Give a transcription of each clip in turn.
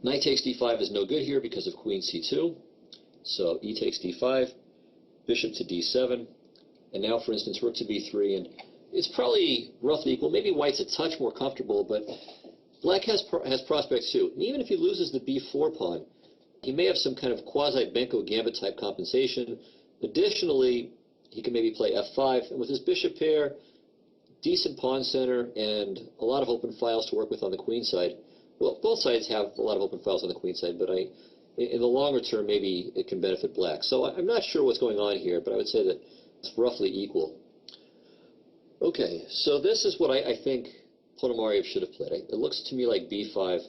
Knight takes d5 is no good here because of queen c2. So e takes d5, bishop to d7, and now, for instance, rook to b3, and it's probably roughly equal. Maybe white's a touch more comfortable, but black has prospects too. And even if he loses the b4 pawn, he may have some kind of quasi-Benko gambit type compensation. Additionally, he can maybe play f5, and with his bishop pair, decent pawn center, and a lot of open files to work with on the queen side. Well, both sides have a lot of open files on the queen side, but in the longer term, maybe it can benefit black. So I'm not sure what's going on here, but I would say that it's roughly equal. Okay, so this is what I think Ponomariov should have played. It looks to me like b5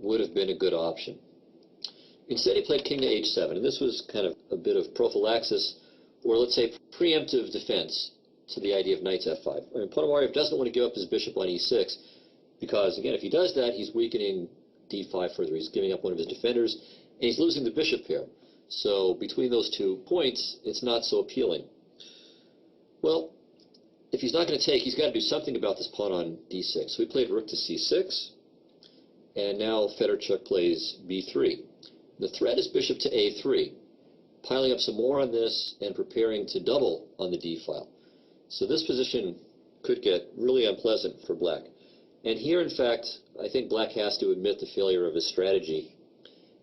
would have been a good option. Instead, he played king to h7, and this was kind of a bit of prophylaxis, or let's say preemptive defense to the idea of knight to f5. I mean, Ponomariov doesn't want to give up his bishop on e6, because, again, if he does that, he's weakening d5 further. He's giving up one of his defenders, and he's losing the bishop pair. So between those 2 points, it's not so appealing. Well, if he's not going to take, he's got to do something about this pawn on d6. So we played rook to c6, and now Fedorchuk plays b3. The threat is bishop to a3, piling up some more on this and preparing to double on the d file. So this position could get really unpleasant for black. And here, in fact, I think black has to admit the failure of his strategy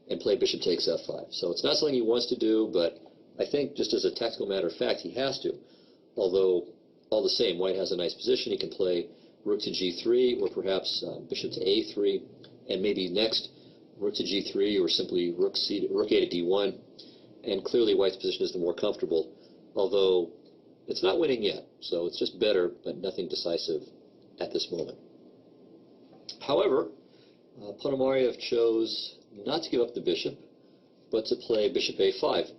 and play bishop takes f5. So it's not something he wants to do, but I think just as a tactical matter of fact, he has to. Although, all the same, white has a nice position. He can play rook to g3, or perhaps bishop to a3, and maybe next rook to g3, or simply rook a to d1. And clearly white's position is the more comfortable, although it's not winning yet. So it's just better, but nothing decisive at this moment. However, Ponomariov chose not to give up the bishop, but to play bishop a5,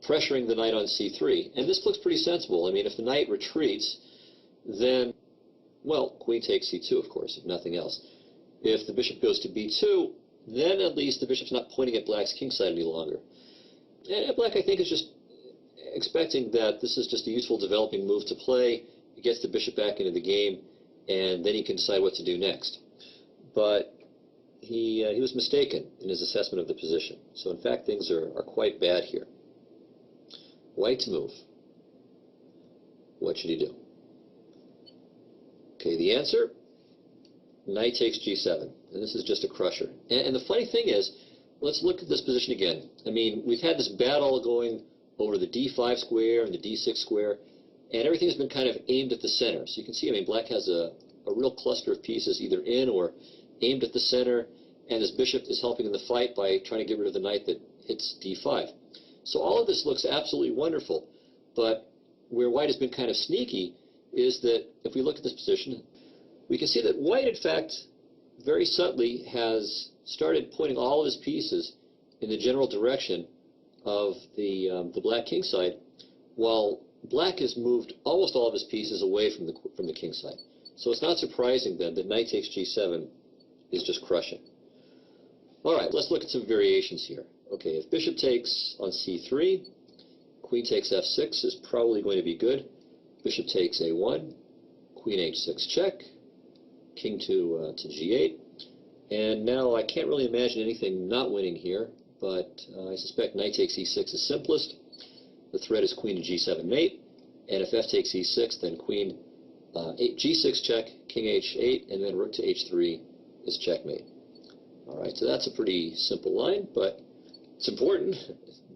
pressuring the knight on c3. And this looks pretty sensible. I mean, if the knight retreats, then, well, queen takes c2, of course, if nothing else. If the bishop goes to b2, then at least the bishop's not pointing at black's king side any longer. And black, I think, is just expecting that this is just a useful developing move to play. He gets the bishop back into the game, and then he can decide what to do next. But he was mistaken in his assessment of the position. So, in fact, things are quite bad here. White to move. What should he do? Okay, the answer, knight takes g7. And this is just a crusher. And the funny thing is, let's look at this position again. I mean, we've had this battle going over the d5 square and the d6 square, and everything has been kind of aimed at the center. So you can see, I mean, black has a real cluster of pieces either in or aimed at the center, and his bishop is helping in the fight by trying to get rid of the knight that hits d5. So all of this looks absolutely wonderful, but where white has been kind of sneaky is that if we look at this position, we can see that white, in fact, very subtly has started pointing all of his pieces in the general direction of the black king side, while black has moved almost all of his pieces away from the king side. So it's not surprising then that knight takes g7 is just crushing. All right, let's look at some variations here. Okay, if bishop takes on c3, queen takes f6 is probably going to be good. Bishop takes a1, queen h6 check, king to g8. And now I can't really imagine anything not winning here, but I suspect knight takes e6 is simplest. The threat is queen to g7 mate, and if f takes e6, then queen g6 check, king h8, and then rook to h3 is checkmate. All right, so that's a pretty simple line, but it's important.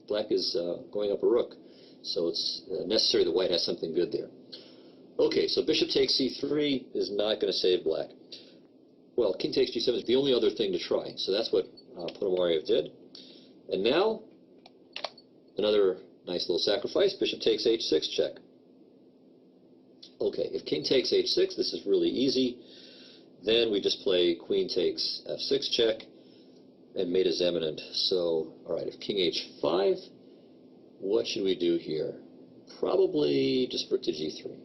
Black is going up a rook, so it's necessary that white has something good there. Okay, so bishop takes c3 is not going to save black. Well, king takes g7 is the only other thing to try, so that's what Ponomariov did. And now, another nice little sacrifice, bishop takes h6 check. Okay, if king takes h6, this is really easy. Then we just play queen takes f6 check, and mate is eminent. So, all right, if king h5, what should we do here? Probably just rook to g3.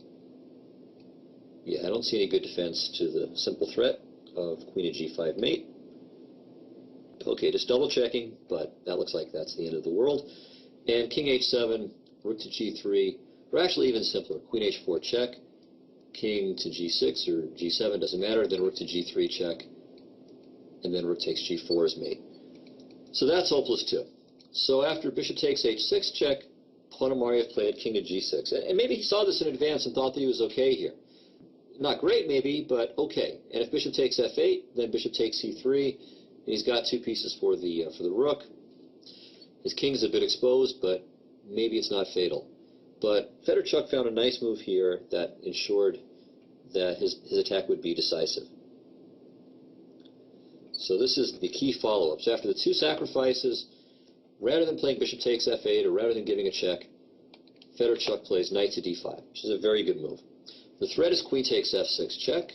Yeah, I don't see any good defense to the simple threat of queen to g5 mate. Okay, just double checking, but that looks like that's the end of the world. And king h7, rook to g3, or actually even simpler, queen h4 check, king to g6 or g7, doesn't matter, then rook to g3 check, and then rook takes g4 is mate. So that's hopeless too. So after bishop takes h6 check, Ponomariov played king to g6. And maybe he saw this in advance and thought that he was okay here. Not great maybe, but okay. And if bishop takes f8, then bishop takes c3, and he's got two pieces for the rook. His king's a bit exposed, but maybe it's not fatal. But Fedorchuk found a nice move here that ensured that his attack would be decisive. So this is the key follow-up. So after the two sacrifices, rather than playing bishop takes f8, or rather than giving a check, Fedorchuk plays knight to d5, which is a very good move. The threat is queen takes f6 check,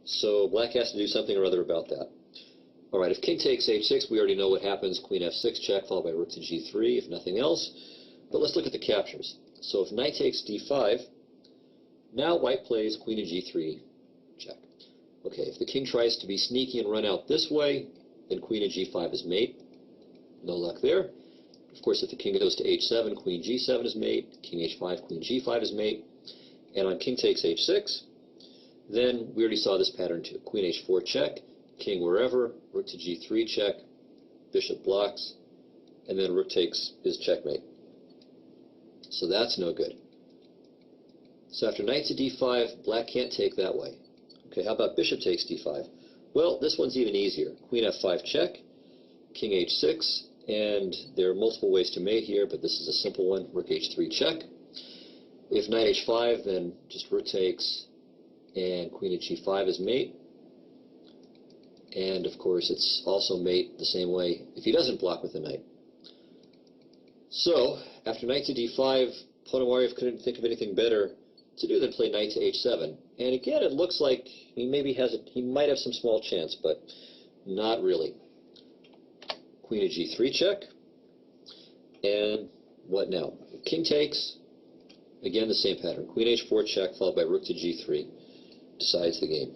so black has to do something or other about that. All right, if king takes h6, we already know what happens. Queen f6 check, followed by rook to g3, if nothing else. But let's look at the captures. So if knight takes d5, now white plays queen to g3 check. Okay, if the king tries to be sneaky and run out this way, then queen to g5 is mate. No luck there. Of course, if the king goes to h7, queen g7 is mate, king h5, queen g5 is mate. And on king takes h6, then we already saw this pattern too. Queen h4 check, king wherever, rook to g3 check, bishop blocks, and then rook takes is checkmate. So that's no good. So after knight to d5, black can't take that way. Okay, how about bishop takes d5? Well, this one's even easier. Queen f5 check, king h6, and there are multiple ways to mate here, but this is a simple one. Rook h3 check. If knight h5, then just rook takes, and queen at g5 is mate. And of course, it's also mate the same way if he doesn't block with the knight. So after knight to d5, Ponomariov couldn't think of anything better to do than play knight to h7. And again, it looks like he might have some small chance, but not really. Queen to g3 check. And what now? King takes. Again, the same pattern. Queen h4 check, followed by rook to g3. Decides the game.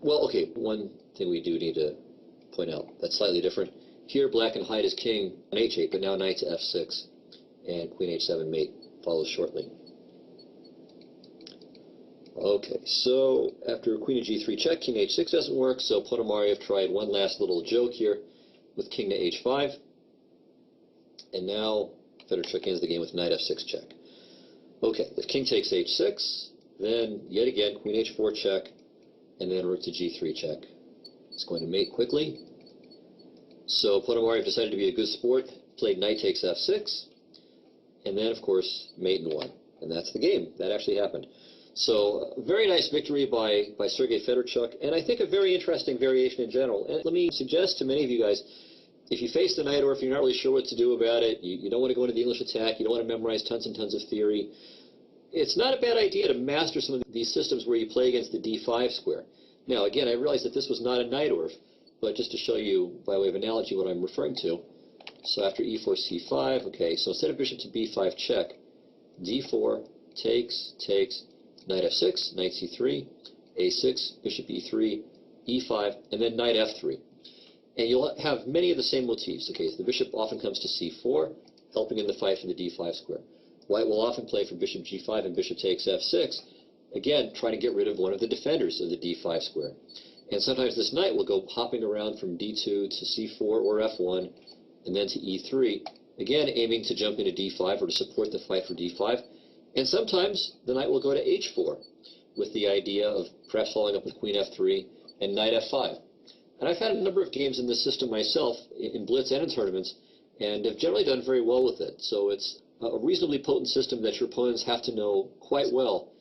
Well, okay, one thing we do need to point out that's slightly different. Here, black can hide his king on h8, but now knight to f6. And queen h7 mate follows shortly. Okay, so after queen to g3 check, king h6 doesn't work, so Ponomariov tried one last little joke here with king to h5. And now Fedorchuk ends the game with knight f6 check. Okay, if king takes h6, then yet again queen h4 check, and then rook to g3 check. It's going to mate quickly. So Ponomariov decided to be a good sport, played knight takes f6, and then of course mate and won. And that's the game. That actually happened. So a very nice victory by Sergey Fedorchuk, and I think a very interesting variation in general. And let me suggest to many of you guys, if you face the knight, or if you're not really sure what to do about it, you don't want to go into the English attack, you don't want to memorize tons and tons of theory, it's not a bad idea to master some of these systems where you play against the d5 square. Now, again, I realize that this was not a knight-orf, but just to show you, by way of analogy, what I'm referring to. So after e4, c5, okay, so instead of bishop to b5 check, d4, takes, knight f6, knight c3, a6, bishop e3, e5, and then knight f3. And you'll have many of the same motifs. Okay, so the bishop often comes to c4, helping in the fight for the d5 square. White will often play for bishop g5 and bishop takes f6, again, trying to get rid of one of the defenders of the d5 square. And sometimes this knight will go hopping around from d2 to c4 or f1, and then to e3, again, aiming to jump into d5 or to support the fight for d5. And sometimes the knight will go to h4, with the idea of perhaps following up with queen f3 and knight f5. And I've had a number of games in this system myself, in blitz and in tournaments, and have generally done very well with it. So it's a reasonably potent system that your opponents have to know quite well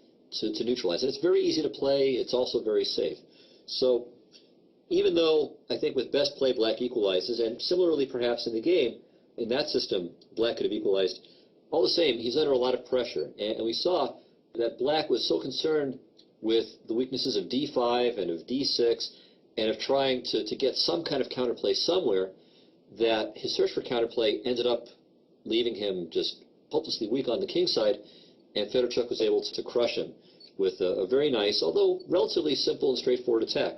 to neutralize. And it's very easy to play. It's also very safe. So even though I think with best play black equalizes, and similarly perhaps in the game, in that system black could have equalized, all the same, he's under a lot of pressure. And we saw that black was so concerned with the weaknesses of d5 and of d6, and of trying to get some kind of counterplay somewhere, that his search for counterplay ended up leaving him just hopelessly weak on the king side, and Fedorchuk was able to crush him with a very nice, although relatively simple and straightforward attack.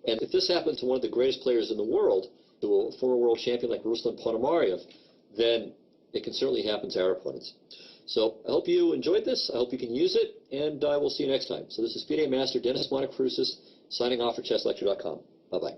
And if this happened to one of the greatest players in the world, to a former world champion like Ruslan Ponomariov, then it can certainly happen to our opponents. So I hope you enjoyed this. I hope you can use it, and I will see you next time. So this is FIDE Master Dennis Monokroussos, signing off for ChessLecture.com. Bye-bye.